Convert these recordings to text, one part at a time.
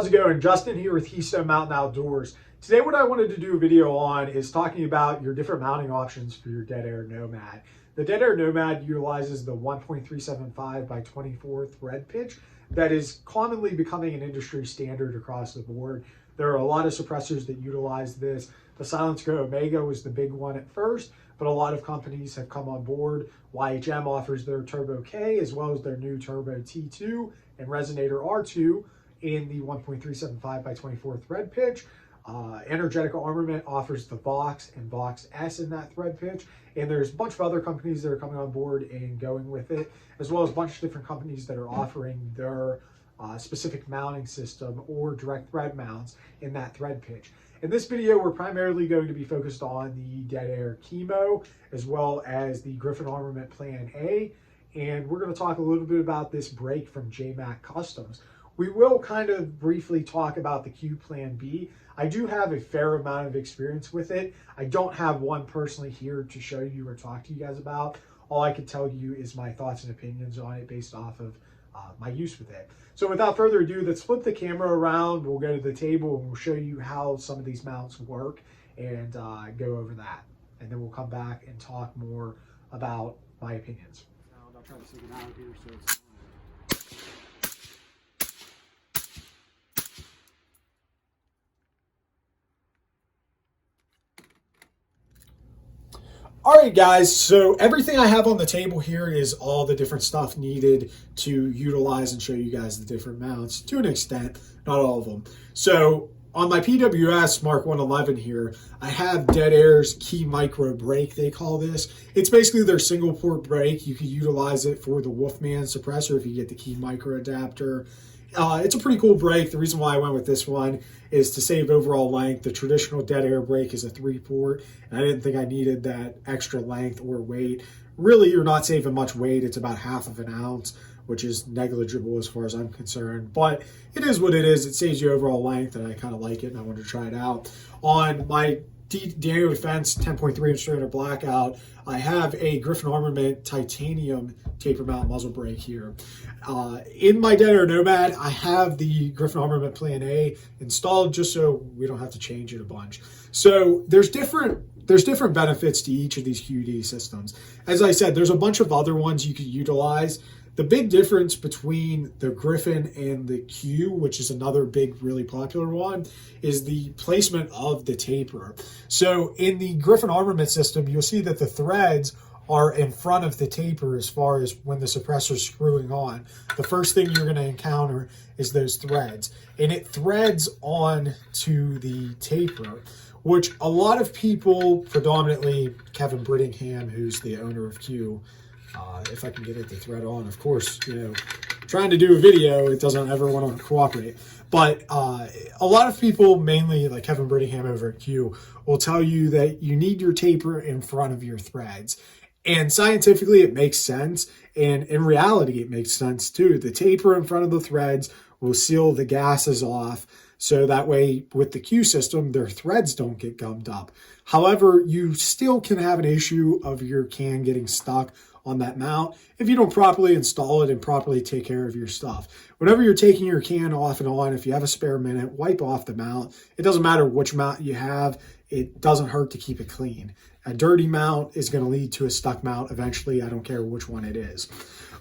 how's it going? Justin here with Keystone Mountain Outdoors. Today what I wanted to do a video on is talking about your different mounting options for your DeadAir Nomad. The DeadAir Nomad utilizes the 1.375 by 24 thread pitch that is commonly becoming an industry standard across the board. There are a lot of suppressors that utilize this. The Silence Go Omega was the big one at first, but a lot of companies have come on board. YHM offers their Turbo K as well as their new Turbo T2 and Resonator R2 in the 1.375 by 24 thread pitch. Energetic Armament offers the Vox and Vox S in that thread pitch. And there's a bunch of other companies that are coming on board and going with it, as well as a bunch of different companies that are offering their specific mounting system or direct thread mounts in that thread pitch. In this video, we're primarily going to be focused on the DeadAir Keymo, as well as the Griffin Armament Plan A. And we're going to talk a little bit about this brake from JMac Customs. We will kind of briefly talk about the Q Plan B. I do have a fair amount of experience with it. I don't have one personally here to show you or talk to you guys about. All I can tell you is my thoughts and opinions on it based off of my use with it. So without further ado, let's flip the camera around. We'll go to the table and we'll show you how some of these mounts work and go over that. And then we'll come back and talk more about my opinions. I'll try to stick it out here so it's all right, guys, so everything I have on the table here is all the different stuff needed to utilize and show you guys the different mounts to an extent, not all of them. So on my PWS Mark 111 here, I have DeadAir's Key Micro brake, they call this. It's basically their single port brake. You can utilize it for the Wolfman suppressor if you get the Key Micro adapter. It's a pretty cool brake. The reason why I went with this one is to save overall length. The traditional DeadAir brake is a 3-port, and I didn't think I needed that extra length or weight. Really, you're not saving much weight. It's about half of an ounce, which is negligible as far as I'm concerned. But it is what it is. It saves you overall length, and I kind of like it, and I wanted to try it out. On my DeadAir Defense 10.3 inch standard blackout, I have a Griffin Armament titanium taper mount muzzle brake here. In my DeadAir Nomad, I have the Griffin Armament Plan A installed just so we don't have to change it a bunch. So there's different benefits to each of these QD systems. As I said, there's a bunch of other ones you could utilize. The big difference between the Griffin and the Q, which is another big, really popular one, is the placement of the taper. So in the Griffin Armament system, you'll see that the threads are in front of the taper as far as when the suppressor is screwing on. The first thing you're going to encounter is those threads. And it threads on to the taper, which a lot of people, predominantly Kevin Brittingham, who's the owner of Q, if I can get it to thread on, of course, you know, trying to do a video, it doesn't ever want to cooperate. But a lot of people, mainly like Kevin Brittingham over at Q, will tell you that you need your taper in front of your threads. And scientifically, it makes sense. And in reality, it makes sense too. The taper in front of the threads will seal the gases off. So that way, with the Q system, their threads don't get gummed up. However, you still can have an issue of your can getting stuck on that mount if you don't properly install it and properly take care of your stuff. Whenever you're taking your can off and on, if you have a spare minute, wipe off the mount. It doesn't matter which mount you have. It doesn't hurt to keep it clean. A dirty mount is going to lead to a stuck mount eventually. I don't care which one it is.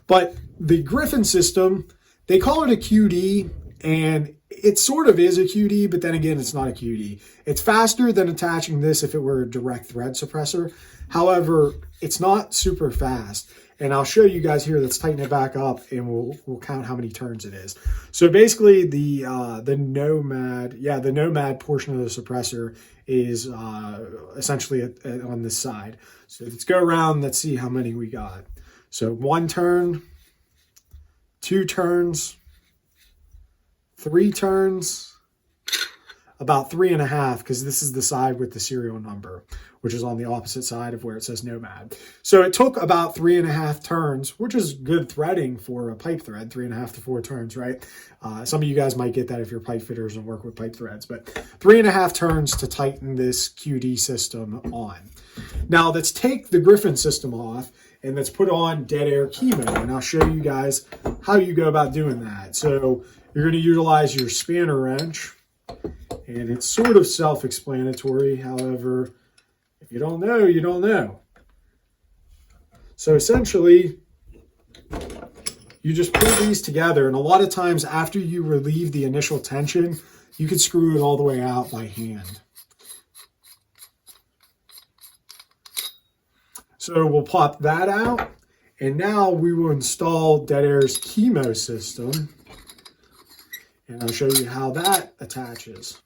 But the Griffin system, they call it a QD, and it sort of is a QD, but then again, it's not a QD. It's faster than attaching this if it were a direct thread suppressor. However, it's not super fast. And I'll show you guys here. Let's tighten it back up and we'll count how many turns it is. So basically the Nomad, the Nomad portion of the suppressor is essentially on this side. So let's go around, let's see how many we got. So 1 turn, 2 turns, 3 turns, about 3.5, because this is the side with the serial number, which is on the opposite side of where it says Nomad. So it took about 3.5 turns, which is good threading for a pipe thread, 3.5 to 4 turns, right? Some of you guys might get that if you're pipe fitters and work with pipe threads, but 3.5 turns to tighten this QD system on. Now let's take the Griffin system off and let's put on DeadAir Keymo, and I'll show you guys how you go about doing that. So you're going to utilize your spanner wrench. And it's sort of self-explanatory. However, if you don't know, you don't know. So essentially, you just pull these together. And a lot of times after you relieve the initial tension, you can screw it all the way out by hand. So we'll pop that out. And now we will install DeadAir's Keymo system. And I'll show you how that attaches.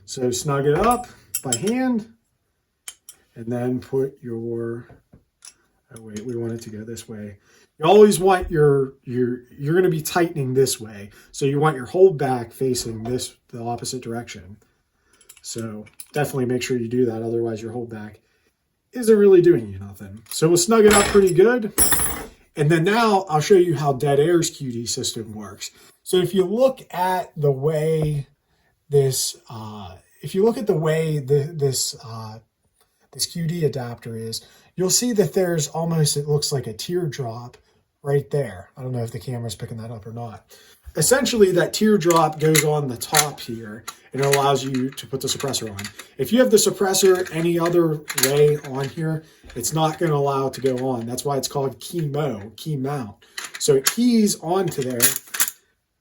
So snug it up by hand, and then put your, oh wait, we want it to go this way. You always want you're going to be tightening this way. So you want your hold back facing the opposite direction. So definitely make sure you do that. Otherwise your hold back isn't really doing you nothing. So we'll snug it up pretty good. And then now I'll show you how DeadAir's QD system works. So if you look at the way this this QD adapter is, you'll see that there's almost, it looks like a teardrop right there. I don't know if the camera's picking that up or not. Essentially, that teardrop goes on the top here, and it allows you to put the suppressor on. If you have the suppressor any other way on here, it's not going to allow it to go on. That's why it's called Keymo, key mount. So it keys onto there,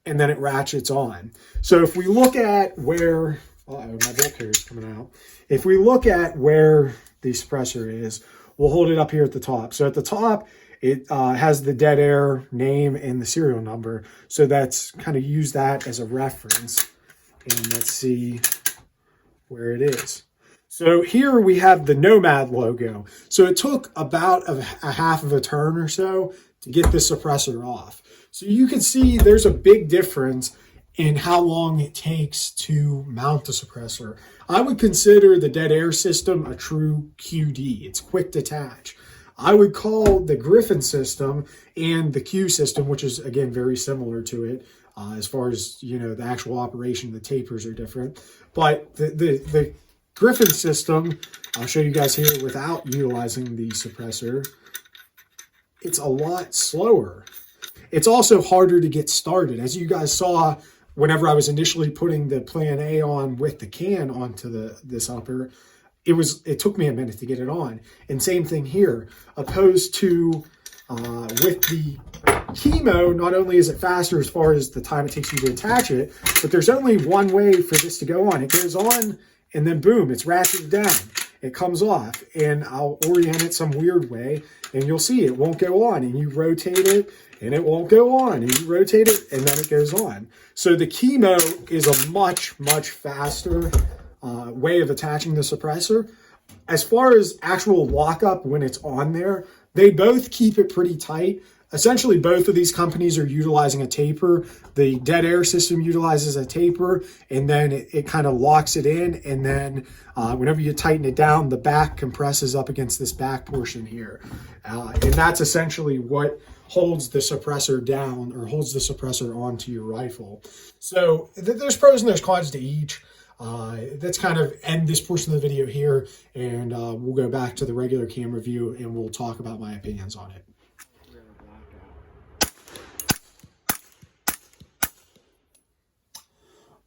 and then it ratchets on. So if we look at where, my bolt carrier is coming out. If we look at where the suppressor is, we'll hold it up here at the top. So at the top, it has the DeadAir name and the serial number. So that's kind of use that as a reference. And let's see where it is. So here we have the Nomad logo. So it took about a half of a turn or so to get this suppressor off. So you can see there's a big difference in how long it takes to mount the suppressor. I would consider the DeadAir system a true QD. It's quick detach. I would call the Griffin system and the Q system, which is again very similar to it, as far as the actual operation, the tapers are different. But the Griffin system, I'll show you guys here without utilizing the suppressor. It's a lot slower. It's also harder to get started. As you guys saw, whenever I was initially putting the Plan A on with the can onto this upper, it took me a minute to get it on. And same thing here, opposed to with the Keymo, not only is it faster as far as the time it takes you to attach it, but there's only one way for this to go on. It goes on and then boom, it's ratcheted down. It comes off, and I'll orient it some weird way, and you'll see it won't go on, and you rotate it and it won't go on, and you rotate it and then it goes on. So the Keymo is a much, much faster way of attaching the suppressor. As far as actual lockup when it's on there, they both keep it pretty tight. Essentially, both of these companies are utilizing a taper. The DeadAir system utilizes a taper, and then it kind of locks it in, and then whenever you tighten it down, the back compresses up against this back portion here. And that's essentially what holds the suppressor down, or holds the suppressor onto your rifle. So there's pros and there's cons to each. Let's kind of end this portion of the video here, and we'll go back to the regular camera view, and we'll talk about my opinions on it.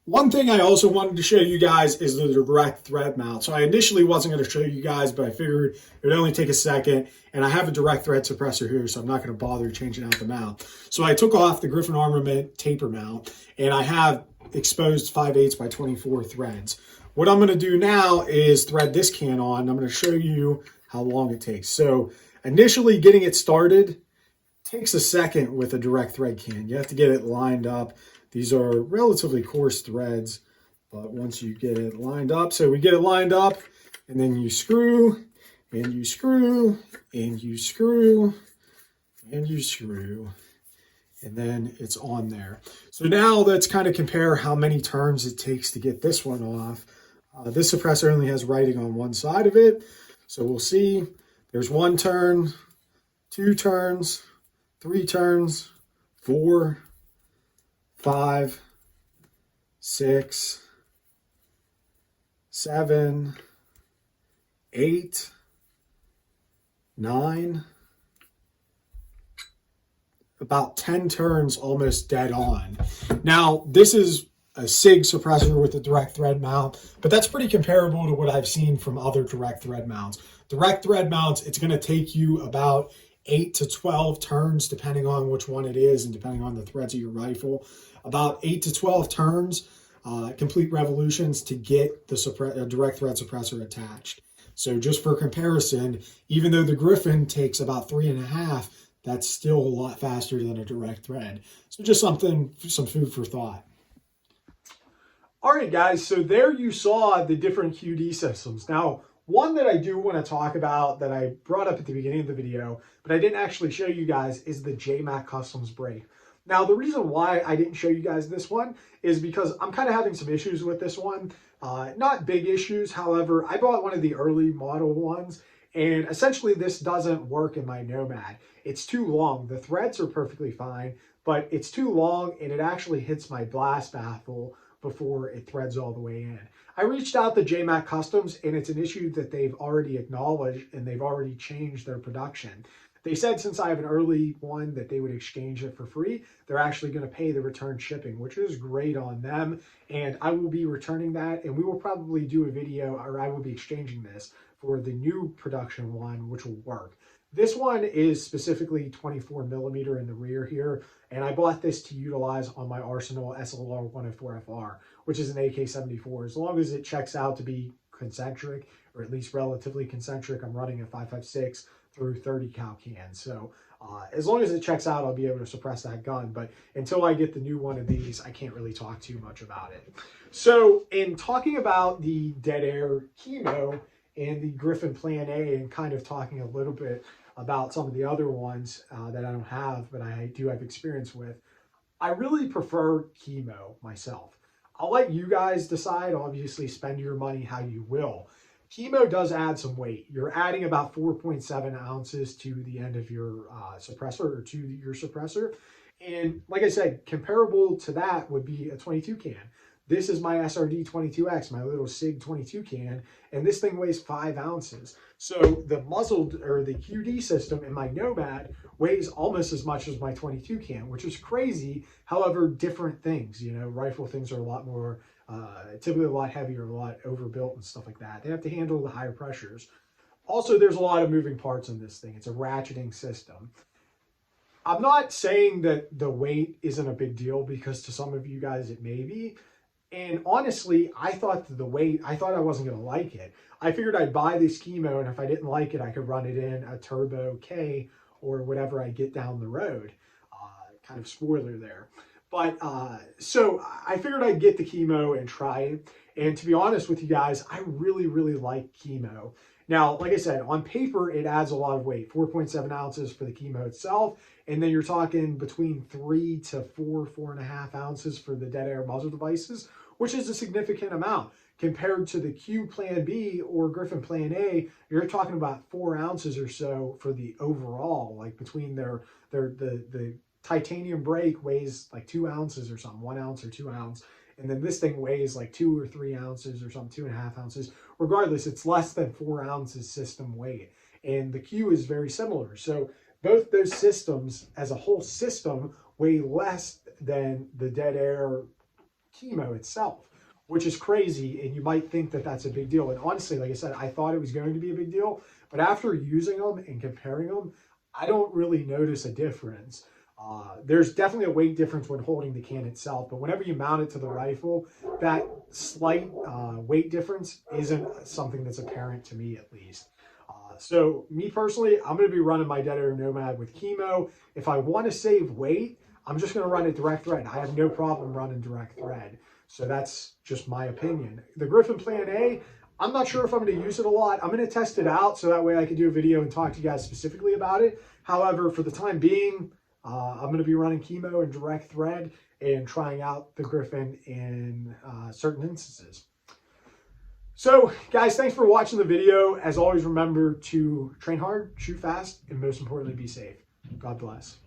One thing I also wanted to show you guys is the direct thread mount. So I initially wasn't going to show you guys, but I figured it would only take a second. And I have a direct thread suppressor here, so I'm not going to bother changing out the mount. So I took off the Griffin Armament taper mount, and I have exposed 5/8 by 24 threads. What I'm going to do now is thread this can on. I'm going to show you how long it takes. So initially getting it started takes a second with a direct thread can. You have to get it lined up. These are relatively coarse threads, but once you get it lined up, so we get it lined up, and then you screw, and you screw, and you screw, and you screw, and then it's on there. So now let's kind of compare how many turns it takes to get this one off. This suppressor only has writing on one side of it, so we'll see. There's 1 turn, 2 turns, 3 turns, 4, 5, 6, 7, 8, 9, about 10 turns almost dead on. Now, this is a SIG suppressor with a direct thread mount, but that's pretty comparable to what I've seen from other direct thread mounts. Direct thread mounts, it's going to take you about 8 to 12 turns, depending on which one it is and depending on the threads of your rifle. About 8 to 12 turns, complete revolutions to get the direct thread suppressor attached. So just for comparison, even though the Griffin takes about 3.5, that's still a lot faster than a direct thread. So just some food for thought. All right, guys, so there you saw the different QD systems. Now, one that I do want to talk about that I brought up at the beginning of the video, but I didn't actually show you guys, is the JMac Customs brake. Now, the reason why I didn't show you guys this one is because I'm kind of having some issues with this one. Not big issues, however, I bought one of the early model ones, and essentially this doesn't work in my Nomad. It's too long. The threads are perfectly fine, but it's too long and it actually hits my blast baffle before it threads all the way in. I reached out to JMac Customs, and it's an issue that they've already acknowledged and they've already changed their production. They said since I have an early one that they would exchange it for free. They're actually going to pay the return shipping, which is great on them. And I will be returning that, and we will probably do a video, or I will be exchanging this for the new production one, which will work. This one is specifically 24mm in the rear here, and I bought this to utilize on my Arsenal SLR 104FR, which is an AK-74. As long as it checks out to be concentric, or at least relatively concentric, I'm running a 5.56 through 30 cal can. So as long as it checks out, I'll be able to suppress that gun. But until I get the new one of these, I can't really talk too much about it. So in talking about the DeadAir Keymo and the Griffin Plan A, and kind of talking a little bit about some of the other ones that I don't have, but I do have experience with, I really prefer Keymo myself. I'll let you guys decide. Obviously, spend your money how you will. Keymo does add some weight. You're adding about 4.7 ounces to the end of your suppressor, or to your suppressor. And like I said, comparable to that would be a 22 can. This is my SRD 22X, my little SIG 22 can, and this thing weighs 5 ounces. So the muzzled, or the QD system in my Nomad weighs almost as much as my 22 can, which is crazy. However, different things, you know, rifle things are a lot more, typically a lot heavier, a lot overbuilt and stuff like that. They have to handle the higher pressures. Also, there's a lot of moving parts in this thing. It's a ratcheting system. I'm not saying that the weight isn't a big deal, because to some of you guys it may be. And honestly, I thought the weight, I thought I wasn't going to like it. I figured I'd buy this Keymo, and if I didn't like it, I could run it in a Turbo K or whatever I get down the road. Kind of spoiler there. But so I figured I'd get the Keymo and try it. And to be honest with you guys, I really, really like Keymo. Now, like I said, on paper, it adds a lot of weight, 4.7 ounces for the Keymo itself. And then you're talking between 3 to 4.5 ounces for the DeadAir muzzle devices, which is a significant amount. Compared to the Q Plan B or Griffin Plan A, you're talking about 4 ounces or so for the overall, like between the titanium brake weighs like 2 ounces or something, 1 ounce or 2 ounce. And then this thing weighs like 2 or 3 ounces or something, 2.5 ounces. Regardless, it's less than 4 ounces system weight. And the Q is very similar. So both those systems as a whole system weigh less than the DeadAir Keymo itself, which is crazy. And you might think that that's a big deal. And honestly, like I said, I thought it was going to be a big deal. But after using them and comparing them, I don't really notice a difference. There's definitely a weight difference when holding the can itself, but whenever you mount it to the rifle, that slight weight difference isn't something that's apparent to me, at least. So me personally, I'm going to be running my DeadAir Nomad with Keymo. If I want to save weight, I'm just going to run it direct thread. I have no problem running direct thread. So that's just my opinion. The Griffin Plan A, I'm not sure if I'm going to use it a lot. I'm going to test it out so that way I can do a video and talk to you guys specifically about it. However, for the time being, I'm going to be running Keymo and direct thread and trying out the Griffin in certain instances. So, guys, thanks for watching the video. As always, remember to train hard, shoot fast, and most importantly, be safe. God bless.